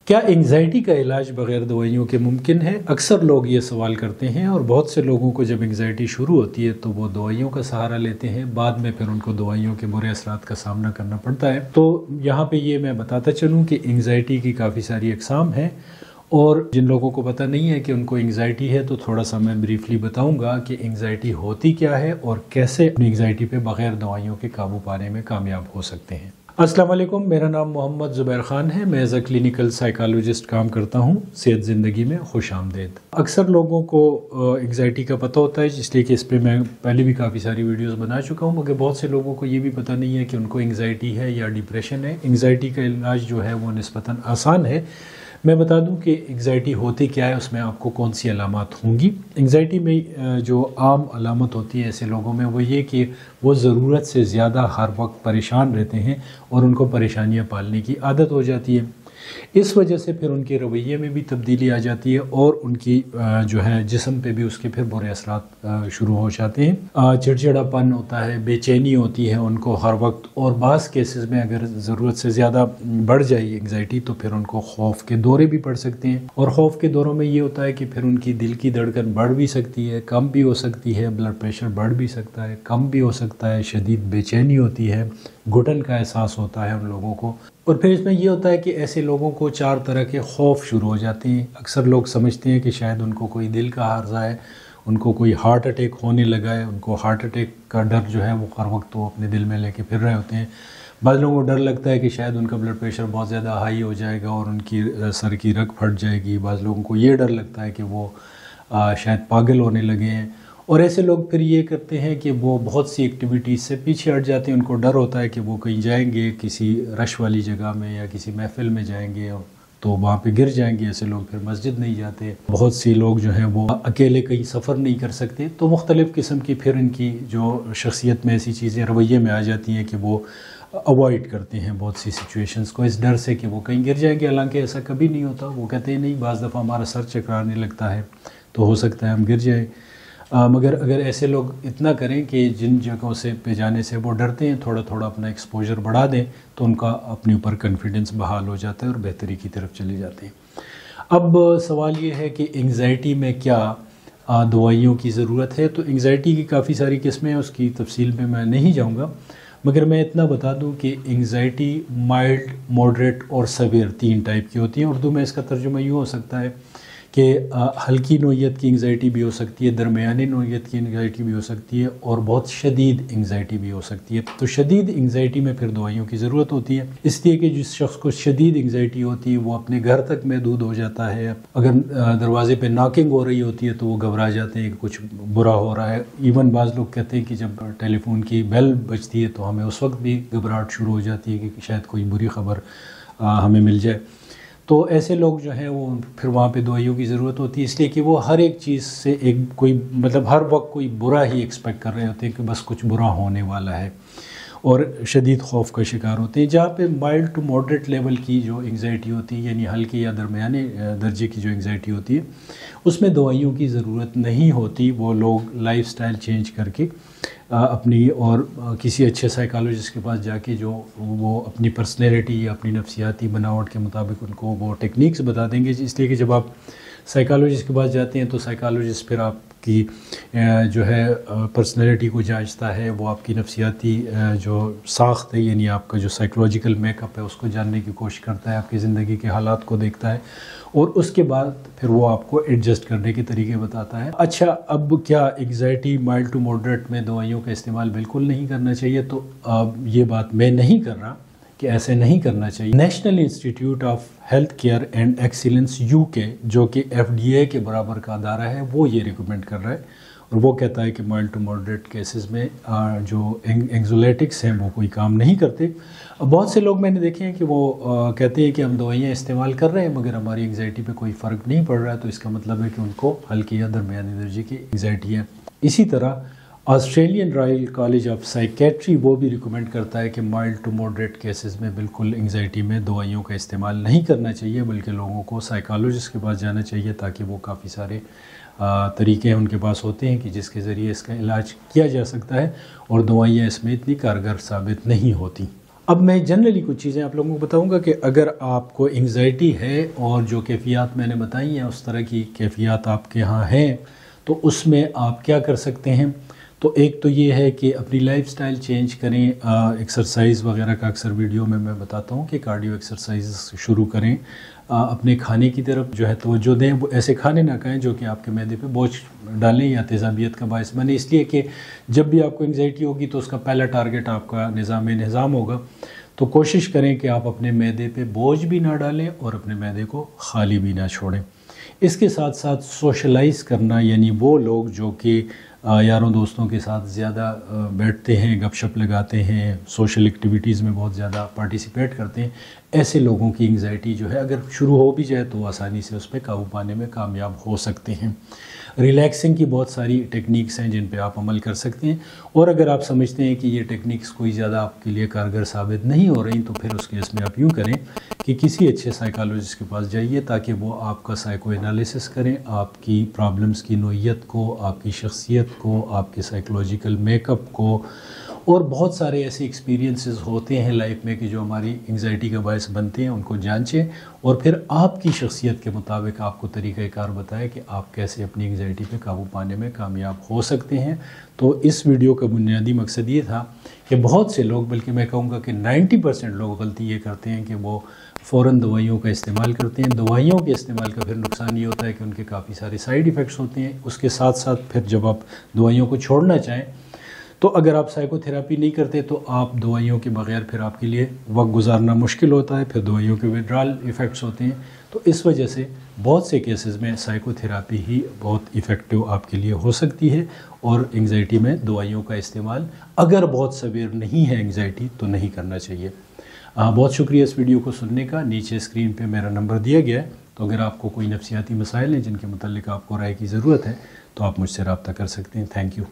کیا انگزائٹی کا علاج بغیر دوائیوں کے ممکن ہے؟ اکثر لوگ یہ سوال کرتے ہیں اور بہت سے لوگوں کو جب انگزائٹی شروع ہوتی ہے تو وہ دوائیوں کا سہارا لیتے ہیں، بعد میں پھر ان کو دوائیوں کے برے اثرات کا سامنا کرنا پڑتا ہے۔ تو یہاں پہ یہ میں بتاتا چلوں کہ انگزائٹی کی کافی ساری اقسام ہیں، اور جن لوگوں کو پتہ نہیں ہے کہ ان کو انگزائٹی ہے تو تھوڑا سا میں بریفلی بتاؤں گا کہ انگزائٹی ہوتی کیا ہے اور کیسے اپنی انگزائٹی پہ بغیر دوائیوں کے قابو پانے میں کامیاب ہو سکتے ہیں۔ السلام علیکم، میرا نام محمد زبیر خان ہے۔ میں ایز اے کلینیکل سائیکالوجسٹ کام کرتا ہوں۔ صحت زندگی میں خوش آمدید۔ اکثر لوگوں کو انگزائٹی کا پتہ ہوتا ہے، اس لیے کہ اس پہ میں پہلے بھی کافی ساری ویڈیوز بنا چکا ہوں، مگر بہت سے لوگوں کو یہ بھی پتہ نہیں ہے کہ ان کو انگزائٹی ہے یا ڈپریشن ہے۔ انگزائٹی کا علاج جو ہے وہ نسبتاً آسان ہے۔ میں بتا دوں کہ انگزائٹی ہوتی کیا ہے، اس میں آپ کو کون سی علامات ہوں گی۔ انگزائٹی میں جو عام علامت ہوتی ہے ایسے لوگوں میں وہ یہ کہ وہ ضرورت سے زیادہ ہر وقت پریشان رہتے ہیں اور ان کو پریشانیاں پالنے کی عادت ہو جاتی ہے۔ اس وجہ سے پھر ان کے رویے میں بھی تبدیلی آ جاتی ہے اور ان کی جو ہے جسم پہ بھی اس کے پھر برے اثرات شروع ہو جاتے ہیں۔ چڑچڑا پن ہوتا ہے، بے چینی ہوتی ہے ان کو ہر وقت، اور بعض کیسز میں اگر ضرورت سے زیادہ بڑھ جائے انگزائٹی تو پھر ان کو خوف کے دورے بھی پڑ سکتے ہیں، اور خوف کے دوروں میں یہ ہوتا ہے کہ پھر ان کی دل کی دھڑکن بڑھ بھی سکتی ہے، کم بھی ہو سکتی ہے، بلڈ پریشر بڑھ بھی سکتا ہے، کم بھی ہو سکتا ہے، شدید بے چینی ہوتی ہے، گھٹن کا احساس ہوتا ہے ان لوگوں کو۔ اور پھر اس میں یہ ہوتا ہے کہ ایسے لوگوں کو 4 طرح کے خوف شروع ہو جاتے ہیں۔ اکثر لوگ سمجھتے ہیں کہ شاید ان کو کوئی دل کا عارضہ ہے، ان کو کوئی ہارٹ اٹیک ہونے لگا ہے، ان کو ہارٹ اٹیک کا ڈر جو ہے وہ ہر وقت وہ اپنے دل میں لے کے پھر رہے ہوتے ہیں۔ بعض لوگوں کو ڈر لگتا ہے کہ شاید ان کا بلڈ پریشر بہت زیادہ ہائی ہو جائے گا اور ان کی سر کی رگ پھٹ جائے گی۔ بعض لوگوں کو یہ ڈر لگتا ہے کہ وہ شاید پاگل ہونے لگے ہیں، اور ایسے لوگ پھر یہ کرتے ہیں کہ وہ بہت سی ایکٹیویٹیز سے پیچھے ہٹ جاتے ہیں۔ ان کو ڈر ہوتا ہے کہ وہ کہیں جائیں گے کسی رش والی جگہ میں یا کسی محفل میں جائیں گے تو وہاں پہ گر جائیں گے۔ ایسے لوگ پھر مسجد نہیں جاتے۔ بہت سی لوگ جو ہیں وہ اکیلے کہیں سفر نہیں کر سکتے، تو مختلف قسم کی پھر ان کی جو شخصیت میں ایسی چیزیں رویے میں آ جاتی ہیں کہ وہ اوائڈ کرتے ہیں بہت سی سچویشنز کو اس ڈر سے کہ وہ کہیں گر جائیں گے، حالانکہ ایسا کبھی نہیں ہوتا۔ وہ کہتے ہیں نہیں، بعض دفعہ ہمارا سر چکرانے لگتا ہے تو ہو سکتا ہے ہم گر جائیں، مگر اگر ایسے لوگ اتنا کریں کہ جن جگہوں سے پہ جانے سے وہ ڈرتے ہیں تھوڑا تھوڑا اپنا ایکسپوجر بڑھا دیں تو ان کا اپنے اوپر کانفیڈنس بحال ہو جاتا ہے اور بہتری کی طرف چلے جاتے ہیں۔ اب سوال یہ ہے کہ انگزائٹی میں کیا دوائیوں کی ضرورت ہے؟ تو انگزائٹی کی کافی ساری قسمیں ہیں، اس کی تفصیل میں نہیں جاؤں گا، مگر میں اتنا بتا دوں کہ انگزائٹی مائلڈ، ماڈریٹ اور سیویئر 3 ٹائپ کی ہوتی ہیں۔ اردو میں اس کا ترجمہ یوں ہو سکتا ہے کہ ہلکی نوعیت کی انگزائٹی بھی ہو سکتی ہے، درمیانی نوعیت کی انگزائٹی بھی ہو سکتی ہے، اور بہت شدید انگزائٹی بھی ہو سکتی ہے۔ تو شدید انگزائٹی میں پھر دوائیوں کی ضرورت ہوتی ہے، اس لیے کہ جس شخص کو شدید انگزائٹی ہوتی ہے وہ اپنے گھر تک محدود ہو جاتا ہے۔ اگر دروازے پہ ناکنگ ہو رہی ہوتی ہے تو وہ گھبرا جاتے ہیں کہ کچھ برا ہو رہا ہے۔ ایون بعض لوگ کہتے ہیں کہ جب ٹیلی فون کی بیل بجتی ہے تو ہمیں اس وقت بھی گھبراہٹ شروع ہو جاتی ہے کہ شاید کوئی بری خبر ہمیں مل جائے۔ تو ایسے لوگ جو ہیں وہ پھر وہاں پہ دوائیوں کی ضرورت ہوتی ہے، اس لیے کہ وہ ہر ایک چیز سے کوئی مطلب ہر وقت کوئی برا ہی ایکسپیکٹ کر رہے ہوتے ہیں کہ بس کچھ برا ہونے والا ہے، اور شدید خوف کا شکار ہوتے ہیں۔ جہاں پہ مائلڈ ٹو ماڈریٹ لیول کی جو انگزائٹی ہوتی ہے، یعنی ہلکی یا درمیانے درجے کی جو انگزائٹی ہوتی ہے، اس میں دوائیوں کی ضرورت نہیں ہوتی۔ وہ لوگ لائف سٹائل چینج کر کے اپنی اور کسی اچھے سائیکالوجسٹ کے پاس جا کے جو وہ اپنی پرسنالٹی یا اپنی نفسیاتی بناوٹ کے مطابق ان کو وہ ٹیکنیکس بتا دیں گے، اس لیے کہ جب آپ سائیکالوجسٹ کے پاس جاتے ہیں تو سائیکالوجسٹ پھر آپ کی جو ہے پرسنالٹی کو جانچتا ہے، وہ آپ کی نفسیاتی جو ساخت ہے، یعنی آپ کا جو سائیکولوجیکل میک اپ ہے اس کو جاننے کی کوشش کرتا ہے، آپ کی زندگی کے حالات کو دیکھتا ہے، اور اس کے بعد پھر وہ آپ کو ایڈجسٹ کرنے کے طریقے بتاتا ہے۔ اچھا، اب کیا انگزائٹی مائلڈ ٹو ماڈریٹ میں دوائیوں کا استعمال بالکل نہیں کرنا چاہیے؟ تو یہ بات میں نہیں کر رہا کہ ایسے نہیں کرنا چاہیے۔ National institute of health care and excellence UK، جو کہ FDA کے برابر کا ادارہ ہے، وہ یہ ریکمینڈ کر رہا ہے، اور وہ کہتا ہے کہ مائلڈ ٹو ماڈریٹ کیسز میں جو اینگزولیٹکس ہیں وہ کوئی کام نہیں کرتے۔ بہت سے لوگ میں نے دیکھے ہیں کہ وہ کہتے ہیں کہ ہم دوائیاں استعمال کر رہے ہیں مگر ہماری انگزائٹی پہ کوئی فرق نہیں پڑ رہا ہے، تو اس کا مطلب ہے کہ ان کو ہلکی یا درمیانی درجے کی انگزائٹی ہے۔ اسی طرح Australian Royal college of psychiatry وہ بھی ریکمینڈ کرتا ہے کہ مائلڈ ٹو ماڈریٹ کیسز میں بالکل انگزائٹی میں دوائیوں کا استعمال نہیں کرنا چاہیے، بلکہ لوگوں کو سائیکالوجسٹ کے پاس جانا چاہیے، تاکہ وہ کافی سارے طریقے ان کے پاس ہوتے ہیں کہ جس کے ذریعے اس کا علاج کیا جا سکتا ہے، اور دوائیاں اس میں اتنی کارگر ثابت نہیں ہوتی۔ اب میں جنرلی کچھ چیزیں آپ لوگوں کو بتاؤں گا کہ اگر آپ کو انگزائٹی ہے اور جو کیفیات میں نے بتائی ہیں اس طرح کی کیفیات آپ کے ہاں ہیں تو اس میں آپ کیا کر سکتے ہیں. تو ایک تو یہ ہے کہ اپنی لائف سٹائل چینج کریں. ایکسرسائز وغیرہ کا اکثر ویڈیو میں بتاتا ہوں کہ کارڈیو ایکسرسائز شروع کریں. اپنے کھانے کی طرف جو ہے توجہ دیں. وہ ایسے کھانے نہ کھائیں جو کہ آپ کے معدے پہ بوجھ ڈالیں یا تیزابیت کا باعث بنے. اس لیے کہ جب بھی آپ کو انگزائٹی ہوگی تو اس کا پہلا ٹارگٹ آپ کا نظام ہوگا. تو کوشش کریں کہ آپ اپنے معدے پہ بوجھ بھی نہ ڈالیں اور اپنے معدے کو خالی بھی نہ چھوڑیں. اس کے ساتھ ساتھ سوشلائز کرنا، یعنی وہ لوگ جو کہ یاروں دوستوں کے ساتھ زیادہ بیٹھتے ہیں، گپ شپ لگاتے ہیں، سوشل ایکٹیویٹیز میں بہت زیادہ پارٹیسپیٹ کرتے ہیں، ایسے لوگوں کی انگزائٹی جو ہے اگر شروع ہو بھی جائے تو وہ آسانی سے اس پہ قابو پانے میں کامیاب ہو سکتے ہیں. ریلیکسنگ کی بہت ساری ٹیکنیکس ہیں جن پہ آپ عمل کر سکتے ہیں، اور اگر آپ سمجھتے ہیں کہ یہ ٹیکنیکس کوئی زیادہ آپ کے لیے کارگر ثابت نہیں ہو رہی تو پھر اس کیس میں آپ یوں کریں کہ کسی اچھے سائیکالوجسٹ کے پاس جائیے تاکہ وہ آپ کا سائیکو انالیسس کریں، آپ کی پرابلمس کی نوعیت کو، آپ کی شخصیت کو، آپ کے سائیکولوجیکل میک اپ کو. اور بہت سارے ایسے ایکسپیرینسز ہوتے ہیں لائف میں کہ جو ہماری انگزائٹی کا باعث بنتے ہیں، ان کو جانچیں اور پھر آپ کی شخصیت کے مطابق آپ کو طریقہ کار بتائیں کہ آپ کیسے اپنی انگزائٹی پہ قابو پانے میں کامیاب ہو سکتے ہیں. تو اس ویڈیو کا بنیادی مقصد یہ تھا کہ بہت سے لوگ، بلکہ میں کہوں گا کہ 90% لوگ غلطی یہ کرتے ہیں کہ وہ فوراً دوائیوں کا استعمال کرتے ہیں. دوائیوں کے استعمال کا پھر نقصان یہ ہوتا ہے کہ ان کے کافی سارے سائیڈ ایفیکٹس ہوتے ہیں. اس کے ساتھ ساتھ پھر جب آپ دوائیوں کو چھوڑنا چاہیں تو اگر آپ سائیکو تھراپی نہیں کرتے تو آپ دوائیوں کے بغیر پھر آپ کے لیے وقت گزارنا مشکل ہوتا ہے، پھر دوائیوں کے وڈرال ایفیکٹس ہوتے ہیں. تو اس وجہ سے بہت سے کیسز میں سائیکو تھراپی ہی بہت ایفیکٹو آپ کے لیے ہو سکتی ہے، اور انگزائٹی میں دوائیوں کا استعمال اگر بہت سویر نہیں ہے انگزائٹی تو نہیں کرنا چاہیے. بہت شکریہ اس ویڈیو کو سننے کا. نیچے اسکرین پہ میرا نمبر دیا گیا ہے، تو اگر آپ کو کوئی نفسیاتی مسائل ہیں جن کے متعلق آپ کو رائے کی ضرورت ہے تو آپ مجھ سے رابطہ کر سکتے ہیں. Thank you.